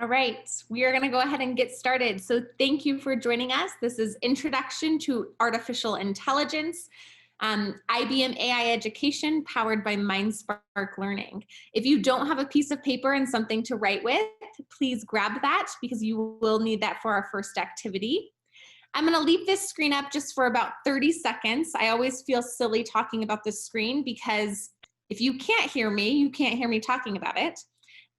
All right, we are going to go ahead and get started. So thank you for joining us. This is Introduction to Artificial Intelligence, IBM AI Education powered by MindSpark Learning. If you don't have a piece of paper and something to write with, please grab that because you will need that for our first activity. I'm going to leave this screen up just for about 30 seconds. I always feel silly talking about this screen because if you can't hear me, you can't hear me talking about it.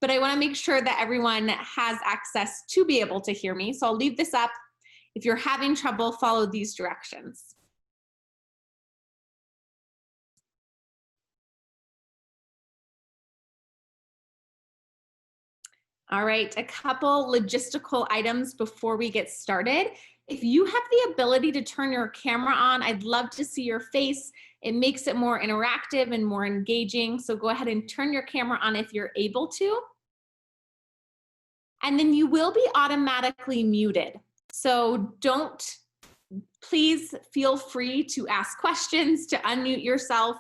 But I want to make sure that everyone has access to be able to hear me. So I'll leave this up. If you're having trouble, follow these directions. All right, a couple logistical items before we get started. If you have the ability to turn your camera on, I'd love to see your face. It makes it more interactive and more engaging. So go ahead and turn your camera on if you're able to. And then you will be automatically muted. So please feel free to ask questions, to unmute yourself.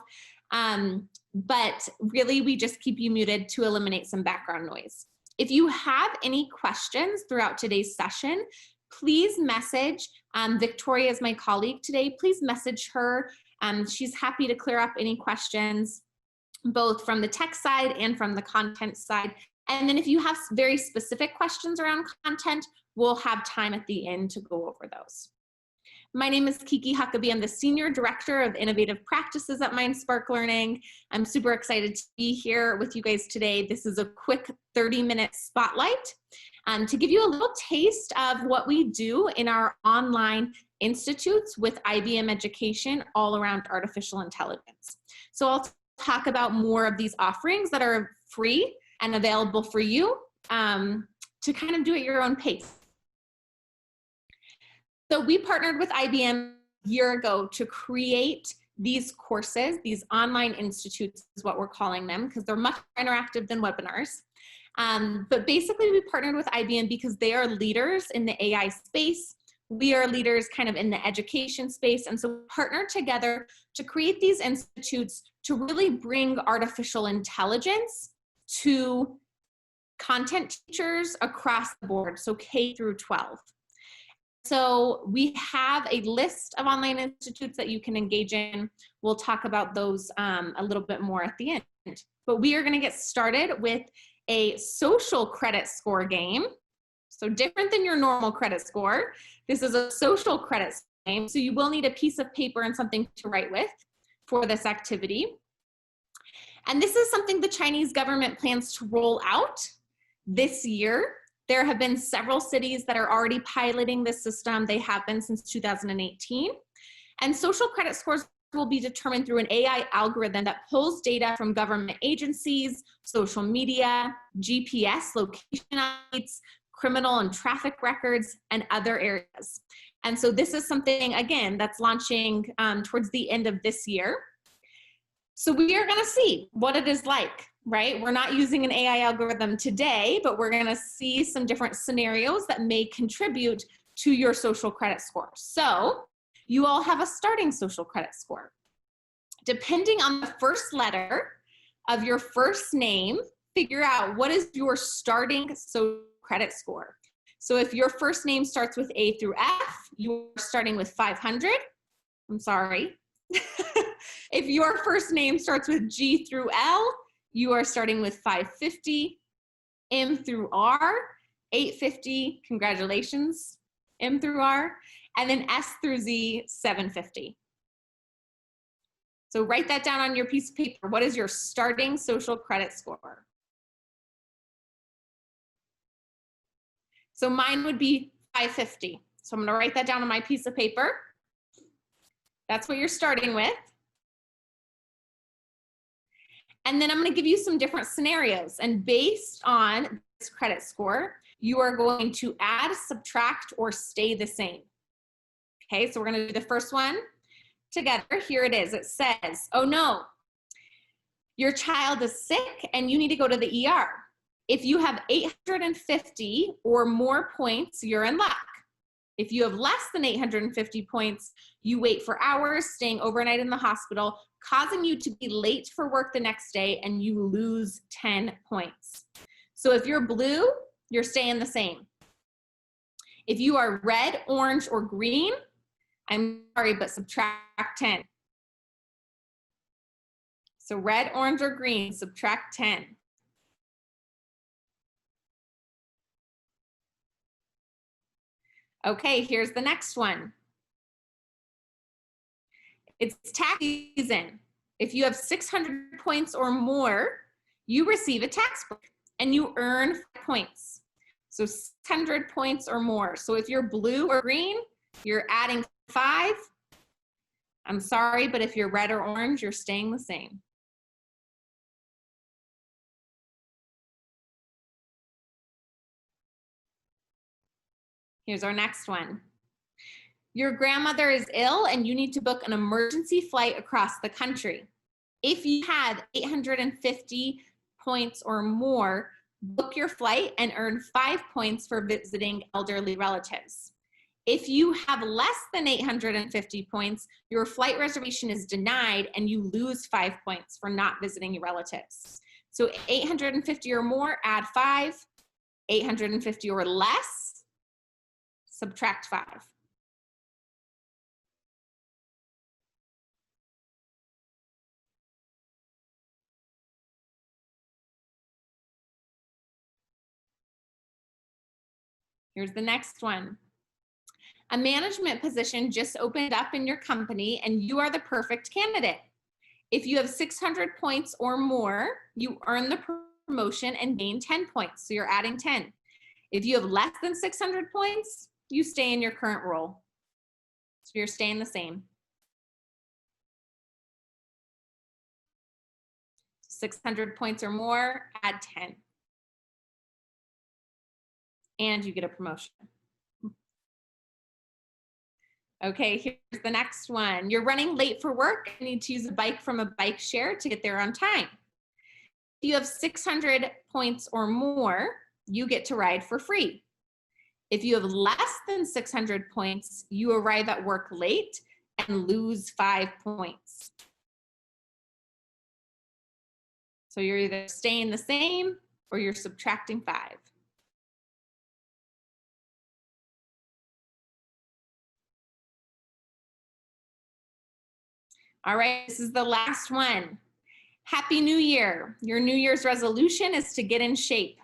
But really, we just keep you muted to eliminate some background noise. If you have any questions throughout today's session, please message Victoria is my colleague today. Please message her. She's happy to clear up any questions, both from the tech side and from the content side. And then if you have very specific questions around content, we'll have time at the end to go over those. My name is Kiki Huckabee. I'm the Senior Director of Innovative Practices at MindSpark Learning. I'm super excited to be here with you guys today. This is a quick 30-minute spotlight to give you a little taste of what we do in our online institutes with IBM Education all around artificial intelligence. So I'll talk about more of these offerings that are free and available for you to kind of do at your own pace. So we partnered with IBM a year ago to create these courses, these online institutes is what we're calling them, because they're much more interactive than webinars. But basically we partnered with IBM because they are leaders in the AI space. We are leaders kind of in the education space. And so we partnered together to create these institutes to really bring artificial intelligence to content teachers across the board, so K through 12. So we have a list of online institutes that you can engage in. We'll talk about those a little bit more at the end. But we are going to get started with a social credit score game. So different than your normal credit score. This is a social credit game. So you will need a piece of paper and something to write with for this activity. And this is something the Chinese government plans to roll out this year. There have been several cities that are already piloting this system. They have been since 2018. And social credit scores will be determined through an AI algorithm that pulls data from government agencies, social media, GPS location updates, criminal and traffic records, and other areas. And so this is something, again, that's launching towards the end of this year. So we are going to see what it is like, right? We're not using an AI algorithm today, but we're going to see some different scenarios that may contribute to your social credit score. So you all have a starting social credit score. Depending on the first letter of your first name, figure out what is your starting social credit score. So if your first name starts with A through F, you're starting with 500. I'm sorry. If your first name starts with G through L, you are starting with 550. M through R, 850. Congratulations, M through R. And then S through Z, 750. So write that down on your piece of paper. What is your starting social credit score? So mine would be 550. So I'm going to write that down on my piece of paper. That's what you're starting with. And then I'm going to give you some different scenarios. And based on this credit score, you are going to add, subtract, or stay the same. Okay, so we're going to do the first one together. Here it is. It says, oh no, your child is sick and you need to go to the ER. If you have 850 or more points, you're in luck. If you have less than 850 points, you wait for hours, staying overnight in the hospital, causing you to be late for work the next day, and you lose 10 points. So if you're blue, you're staying the same. If you are red, orange, or green, I'm sorry, but subtract 10. So red, orange, or green, subtract 10. Okay, here's the next one. It's tax season. If you have 600 points or more, you receive a tax break and you earn 5 points. So 600 points or more. So if you're blue or green, you're adding 5. I'm sorry, but if you're red or orange, you're staying the same. Here's our next one. Your grandmother is ill and you need to book an emergency flight across the country. If you have 850 points or more, book your flight and earn 5 points for visiting elderly relatives. If you have less than 850 points, your flight reservation is denied and you lose 5 points for not visiting your relatives. So 850 or more, add 5. 850 or less, subtract 5. Here's the next one. A management position just opened up in your company and you are the perfect candidate. If you have 600 points or more, you earn the promotion and gain 10 points. So you're adding 10. If you have less than 600 points, you stay in your current role. So you're staying the same. 600 points or more, add 10. And you get a promotion. Okay, here's the next one. You're running late for work and need to use a bike from a bike share to get there on time. If you have 600 points or more, you get to ride for free. If you have less than 600 points, you arrive at work late and lose 5 points. So you're either staying the same or you're subtracting 5. All right, this is the last one. Happy New Year. Your New Year's resolution is to get in shape.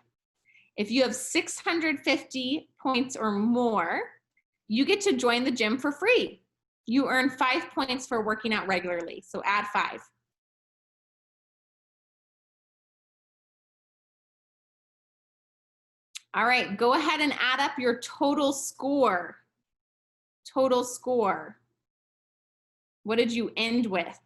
If you have 650 points or more, you get to join the gym for free. You earn 5 points for working out regularly, so add 5. All right, go ahead and add up your total score. Total score. What did you end with?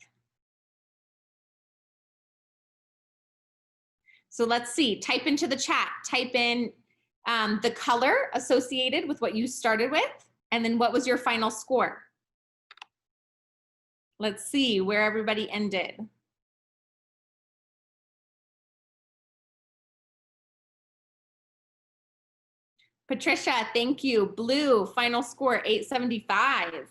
So let's see, type into the chat, type in the color associated with what you started with, and then what was your final score? Let's see where everybody ended. Patricia, thank you. Blue, final score, 875.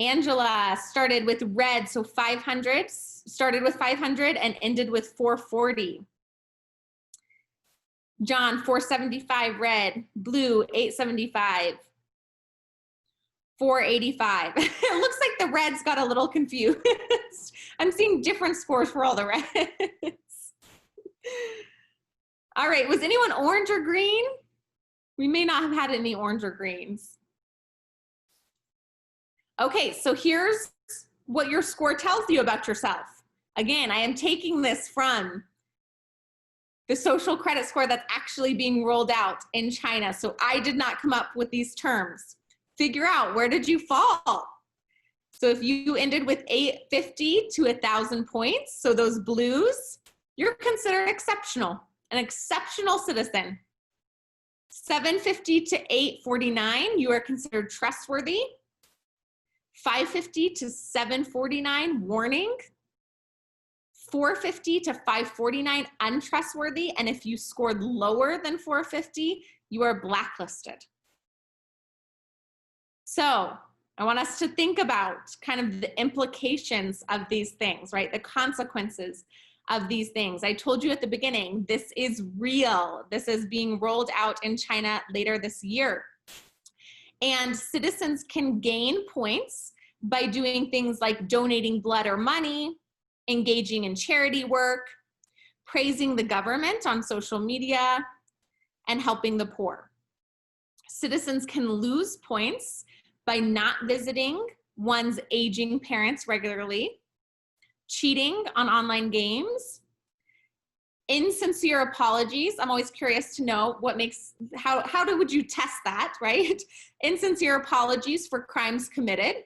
Angela started with red, so 500, started with 500 and ended with 440. John, 475 red, blue, 875. 485. It looks like the reds got a little confused. I'm seeing different scores for all the reds. All right, was anyone orange or green? We may not have had any orange or greens. Okay, so here's what your score tells you about yourself. Again, I am taking this from the social credit score that's actually being rolled out in China. So I did not come up with these terms. Figure out, where did you fall? So if you ended with 850 to 1,000 points, so those blues, you're considered exceptional, an exceptional citizen. 750 to 849, you are considered trustworthy. 550 to 749, warning. 450 to 549, untrustworthy. And if you scored lower than 450, you are blacklisted. So I want us to think about kind of the implications of these things, right? The consequences of these things. I told you at the beginning, this is real. This is being rolled out in China later this year. And citizens can gain points by doing things like donating blood or money, engaging in charity work, praising the government on social media, and helping the poor. Citizens can lose points by not visiting one's aging parents regularly, cheating on online games, insincere apologies. I'm always curious to know what makes, would you test that, right? Insincere apologies for crimes committed,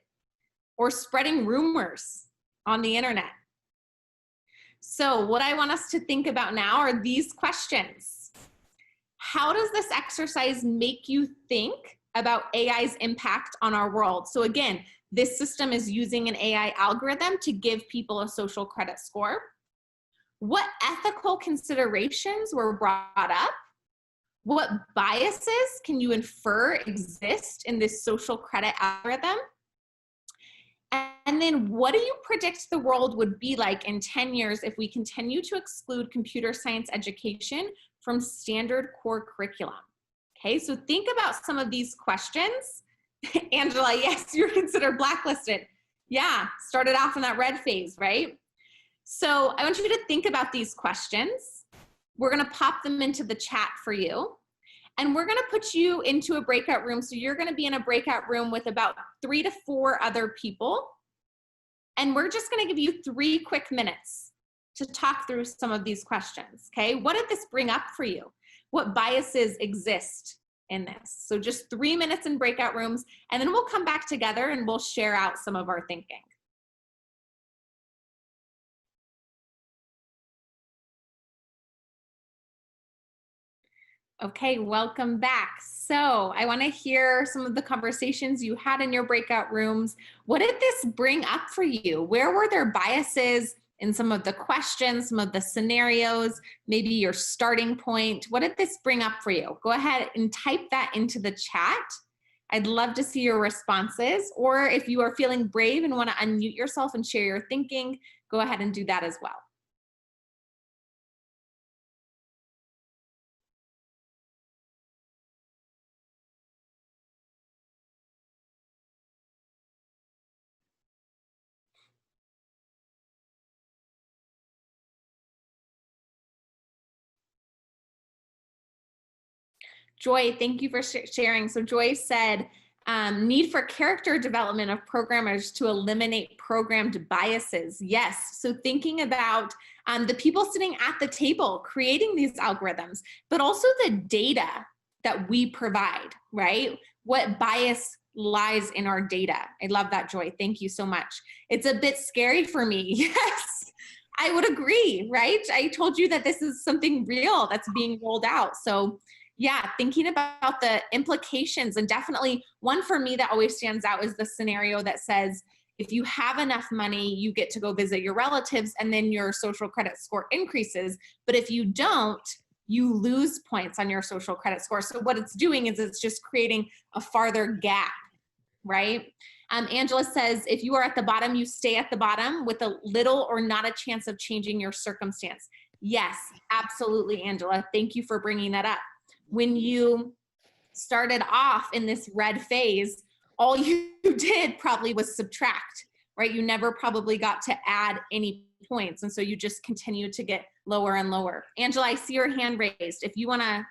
or spreading rumors on the internet. So what I want us to think about now are these questions. How does this exercise make you think about AI's impact on our world? So again, this system is using an AI algorithm to give people a social credit score. What ethical considerations were brought up? What biases can you infer exist in this social credit algorithm? And then what do you predict the world would be like in 10 years if we continue to exclude computer science education from standard core curriculum? Okay, so think about some of these questions. Angela, yes, you're considered blacklisted. Yeah, started off in that red phase, right? So I want you to think about these questions. We're gonna pop them into the chat for you. And we're gonna put you into a breakout room. So you're gonna be in a breakout room with about 3 to 4 other people. And we're just gonna give you 3 quick minutes to talk through some of these questions, okay? What did this bring up for you? What biases exist in this? So just 3 minutes in breakout rooms, and then we'll come back together and we'll share out some of our thinking. Okay, welcome back. So I want to hear some of the conversations you had in your breakout rooms. What did this bring up for you? Where were there biases in some of the questions, some of the scenarios, maybe your starting point? What did this bring up for you? Go ahead and type that into the chat. I'd love to see your responses. Or if you are feeling brave and want to unmute yourself and share your thinking, go ahead and do that as well. Joy, thank you for sharing. So Joy said, need for character development of programmers to eliminate programmed biases. Yes, so thinking about the people sitting at the table creating these algorithms, but also the data that we provide, right? What bias lies in our data. I love that, Joy. Thank you so much. It's a bit scary for me. Yes, I would agree, right? I told you that this is something real that's being rolled out. So yeah, thinking about the implications, and definitely one for me that always stands out is the scenario that says, if you have enough money, you get to go visit your relatives and then your social credit score increases. But if you don't, you lose points on your social credit score. So what it's doing is it's just creating a farther gap, right? Angela says, if you are at the bottom, you stay at the bottom with a little or not a chance of changing your circumstance. Yes, absolutely, Angela. Thank you for bringing that up. When you started off in this red phase, all you did probably was subtract, right? You never probably got to add any points. And so you just continue to get lower and lower. Angela, I see your hand raised. If you want to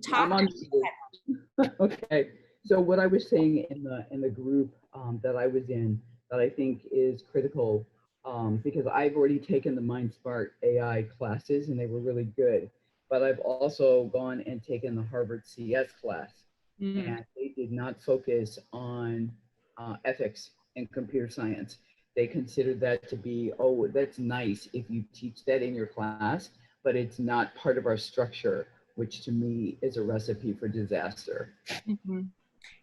talk. Okay. So what I was saying in the group that I was in, that I think is critical, because I've already taken the MindSmart AI classes and they were really good. But I've also gone and taken the Harvard CS class, and they did not focus on ethics and computer science. They considered that to be, oh, that's nice if you teach that in your class, but it's not part of our structure, which to me is a recipe for disaster.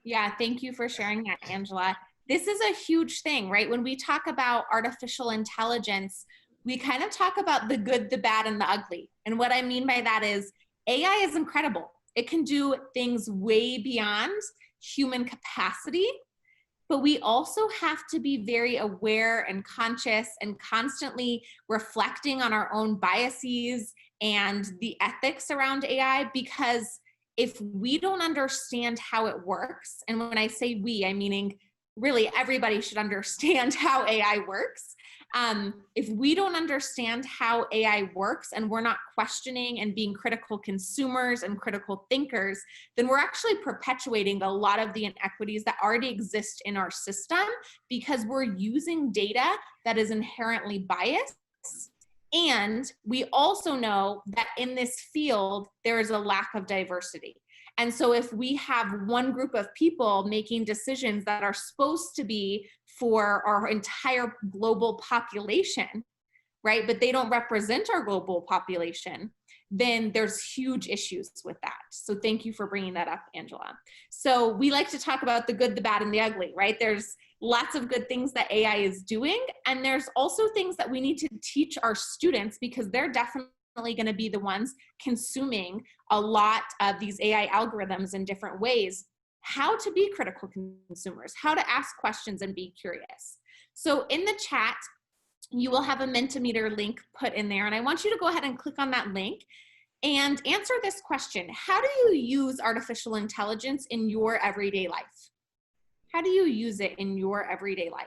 Yeah, thank you for sharing that, Angela. This is a huge thing, right? When we talk about artificial intelligence, we kind of talk about the good, the bad, and the ugly. And what I mean by that is AI is incredible. It can do things way beyond human capacity, but we also have to be very aware and conscious and constantly reflecting on our own biases and the ethics around AI, because if we don't understand how it works, and when I say we, I'm meaning really everybody should understand how AI works. If we don't understand how AI works and we're not questioning and being critical consumers and critical thinkers, then we're actually perpetuating a lot of the inequities that already exist in our system, because we're using data that is inherently biased. And we also know that in this field, there is a lack of diversity. And so if we have one group of people making decisions that are supposed to be for our entire global population, right, but they don't represent our global population, then there's huge issues with that. So thank you for bringing that up, Angela. So we like to talk about the good, the bad, and the ugly, right? There's lots of good things that AI is doing, and there's also things that we need to teach our students, because they're definitely going to be the ones consuming a lot of these AI algorithms in different ways, how to be critical consumers, how to ask questions and be curious. So in the chat, you will have a Mentimeter link put in there, and I want you to go ahead and click on that link and answer this question. How do you use artificial intelligence in your everyday life? How do you use it in your everyday life?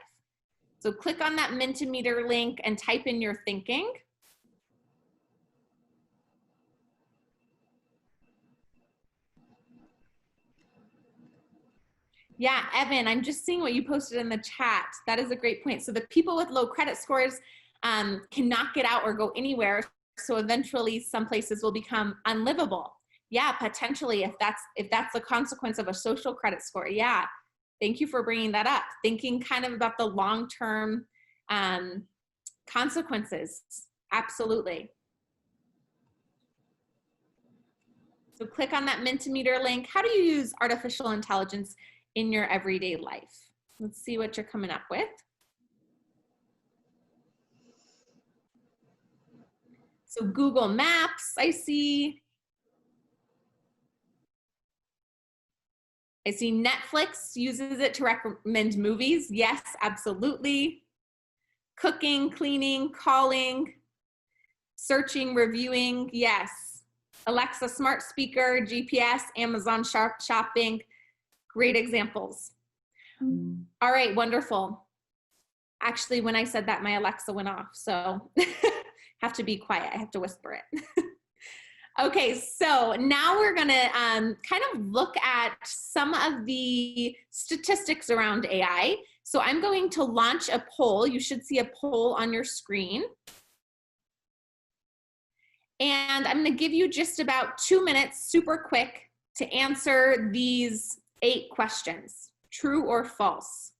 So click on that Mentimeter link and type in your thinking. Yeah, Evan, I'm just seeing what you posted in the chat. That is a great point. So the people with low credit scores cannot get out or go anywhere. So eventually some places will become unlivable. Yeah, potentially, if that's the consequence of a social credit score. Yeah, thank you for bringing that up. Thinking kind of about the long-term consequences. Absolutely. So click on that Mentimeter link. How do you use artificial intelligence in your everyday life? Let's see what you're coming up with. So Google Maps, I see. I see Netflix uses it to recommend movies. Yes, absolutely. Cooking, cleaning, calling, searching, reviewing. Yes. Alexa smart speaker, GPS, Amazon shopping. Great examples. All right, wonderful. Actually, when I said that, my Alexa went off, so have to be quiet. I have to whisper it. Okay, so now we're gonna kind of look at some of the statistics around AI. So I'm going to launch a poll. You should see a poll on your screen. And I'm gonna give you just about 2 minutes, super quick, to answer these 8 questions, true or false.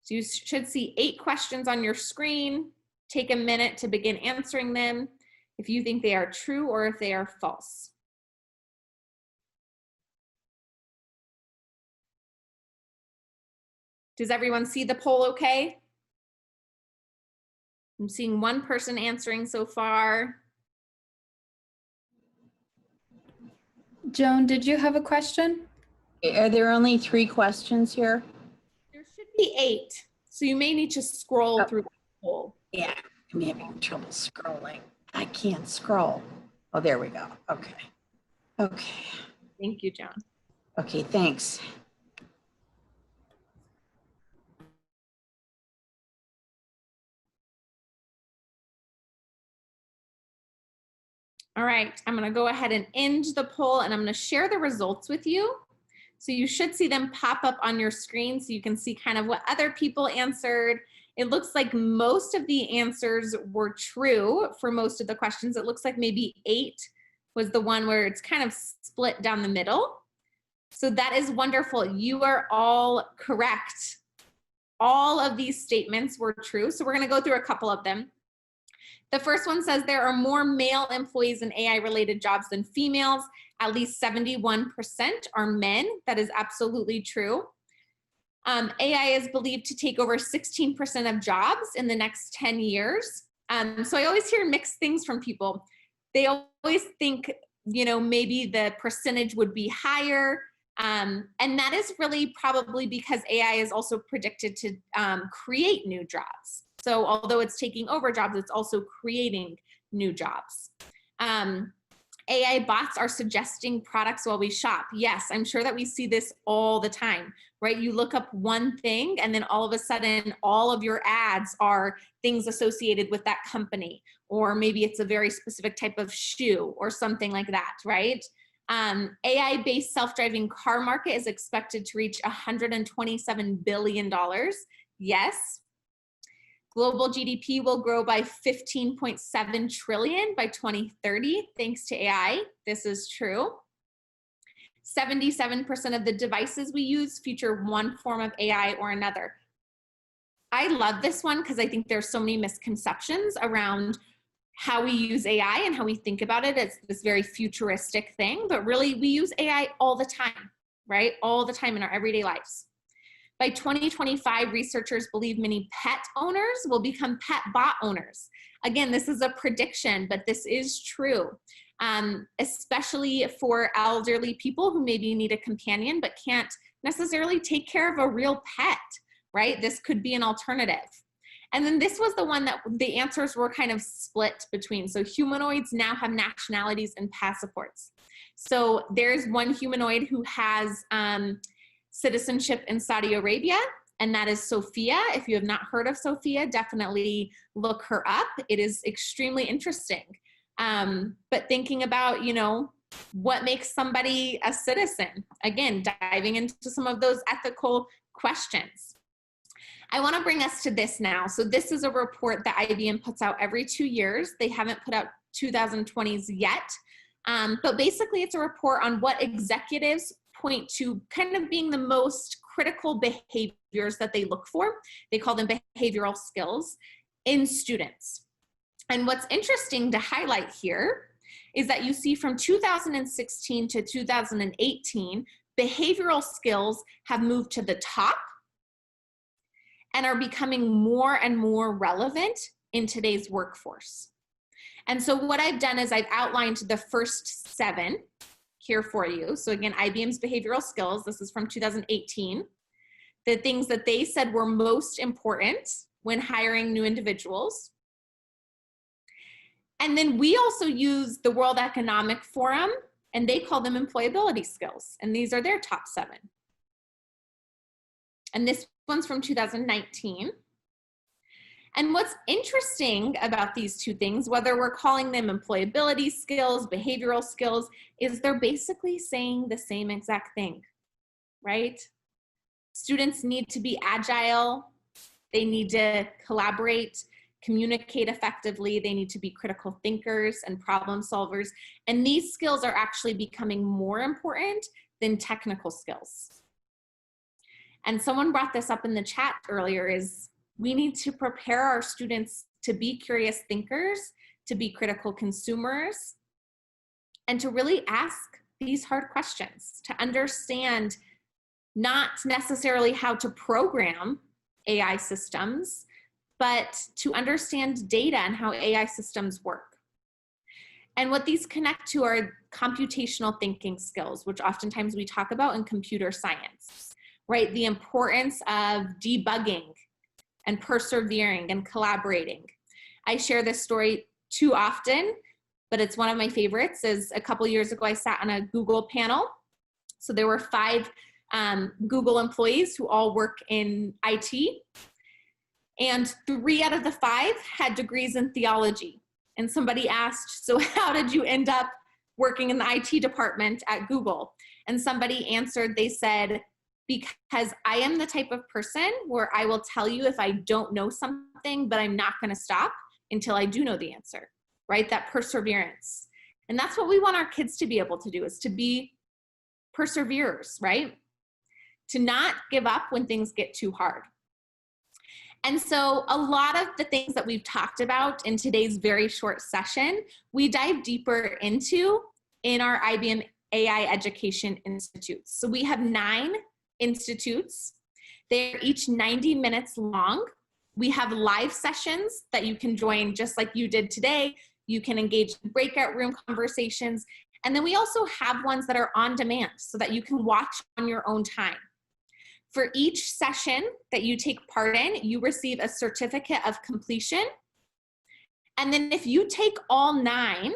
So you should see 8 questions on your screen. Take a minute to begin answering them if you think they are true or if they are false. Does everyone see the poll okay? I'm seeing 1 person answering so far. Joan, did you have a question? Are there only 3 questions here? There should be 8, so you may need to scroll through the poll. Yeah, I'm having trouble scrolling. I can't scroll. Oh, there we go. Okay. Okay. Thank you, Joan. Okay, thanks. All right, I'm gonna go ahead and end the poll, and I'm gonna share the results with you. So you should see them pop up on your screen so you can see kind of what other people answered. It looks like most of the answers were true for most of the questions. It looks like maybe 8 was the one where it's kind of split down the middle. So that is wonderful. You are all correct. All of these statements were true. So we're gonna go through a couple of them. The first one says there are more male employees in AI-related jobs than females. At least 71% are men. That is absolutely true. AI is believed to take over 16% of jobs in the next 10 years. So I always hear mixed things from people. They always think, you know, maybe the percentage would be higher. And that is really probably because AI is also predicted to create new jobs. So although it's taking over jobs, it's also creating new jobs. AI bots are suggesting products while we shop. Yes, I'm sure that we see this all the time, right? You look up one thing and then all of a sudden all of your ads are things associated with that company, or maybe it's a very specific type of shoe or something like that, right? AI-based self-driving car market is expected to reach $127 billion. Yes. Global GDP will grow by 15.7 trillion by 2030, thanks to AI. This is true. 77% of the devices we use feature one form of AI or another. I love this one because I think there's so many misconceptions around how we use AI and how we think about it as this very futuristic thing, but really we use AI all the time, right? All the time in our everyday lives. By 2025, researchers believe many pet owners will become pet bot owners. Again, this is a prediction, but this is true, especially for elderly people who maybe need a companion but can't necessarily take care of a real pet, right? This could be an alternative. And then this was the one that the answers were kind of split between. So humanoids now have nationalities and passports. So there's one humanoid who has citizenship in Saudi Arabia, and that is Sophia. If you have not heard of Sophia, definitely look her up. It is extremely interesting. But thinking about, you know, what makes somebody a citizen? Again, diving into some of those ethical questions. I want to bring us to this now. So this is a report that IBM puts out every 2 years. They haven't put out 2020s yet. But basically it's a report on what executives point to kind of being the most critical behaviors that they look for. They call them behavioral skills in students. And what's interesting to highlight here is that you see from 2016 to 2018, behavioral skills have moved to the top and are becoming more and more relevant in today's workforce. And so what I've done is I've outlined the first 7 here for you. So again, IBM's behavioral skills, this is from 2018. The things that they said were most important when hiring new individuals. And then we also use the World Economic Forum, and they call them employability skills. And these are their top 7. And this one's from 2019. And what's interesting about these two things, whether we're calling them employability skills, behavioral skills, is they're basically saying the same exact thing, right? Students need to be agile. They need to collaborate, communicate effectively. They need to be critical thinkers and problem solvers. And these skills are actually becoming more important than technical skills. And someone brought this up in the chat earlier, is we need to prepare our students to be curious thinkers, to be critical consumers, and to really ask these hard questions, to understand not necessarily how to program AI systems, but to understand data and how AI systems work. And what these connect to are computational thinking skills, which oftentimes we talk about in computer science, right? The importance of debugging and persevering and collaborating. I share this story too often, but it's one of my favorites. Is a couple years ago, I sat on a Google panel. So there were 5 Google employees who all work in IT, and 3 out of the 5 had degrees in theology. And somebody asked, so how did you end up working in the IT department at Google? And somebody answered, they said, because I am the type of person where I will tell you if I don't know something, but I'm not going to stop until I do know the answer, right? That perseverance. And that's what we want our kids to be able to do, is to be perseverers, right? To not give up when things get too hard. And so a lot of the things that we've talked about in today's very short session, we dive deeper into in our IBM AI Education Institutes. So we have 9 institutes. They're each 90 minutes long. We have live sessions that you can join just like you did today. You can engage in breakout room conversations. And then we also have ones that are on demand so that you can watch on your own time. For each session that you take part in, you receive a certificate of completion. And then if you take all 9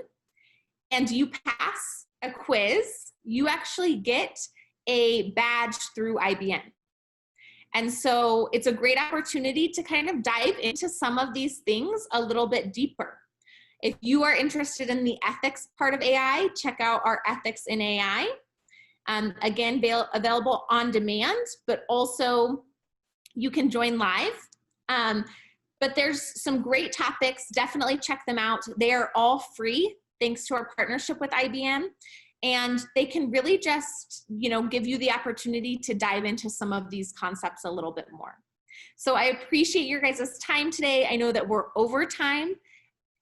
and you pass a quiz, you actually get a badge through IBM. And so it's a great opportunity to kind of dive into some of these things a little bit deeper. If you are interested in the ethics part of AI, check out our Ethics in AI. Again, available on demand, but also you can join live. But there's some great topics. Definitely check them out. They are all free thanks to our partnership with IBM. And they can really just, give you the opportunity to dive into some of these concepts a little bit more. So I appreciate your guys' time today. I know that we're over time.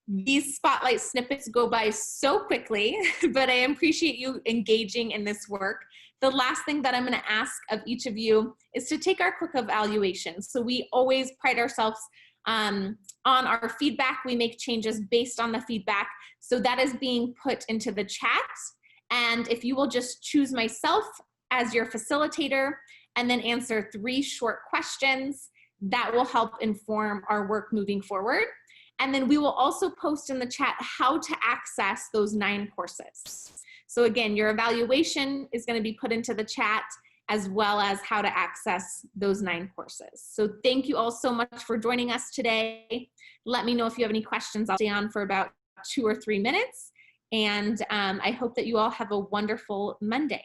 These spotlight snippets go by so quickly, but I appreciate you engaging in this work. The last thing that I'm going to ask of each of you is to take our quick evaluation. So we always pride ourselves on our feedback. We make changes based on the feedback. So that is being put into the chat. And if you will just choose myself as your facilitator and then answer 3 short questions, that will help inform our work moving forward. And then we will also post in the chat how to access those 9 courses. So again, your evaluation is going to be put into the chat, as well as how to access those 9 courses. So thank you all so much for joining us today. Let me know if you have any questions. I'll stay on for about 2 or 3 minutes. And I hope that you all have a wonderful Monday.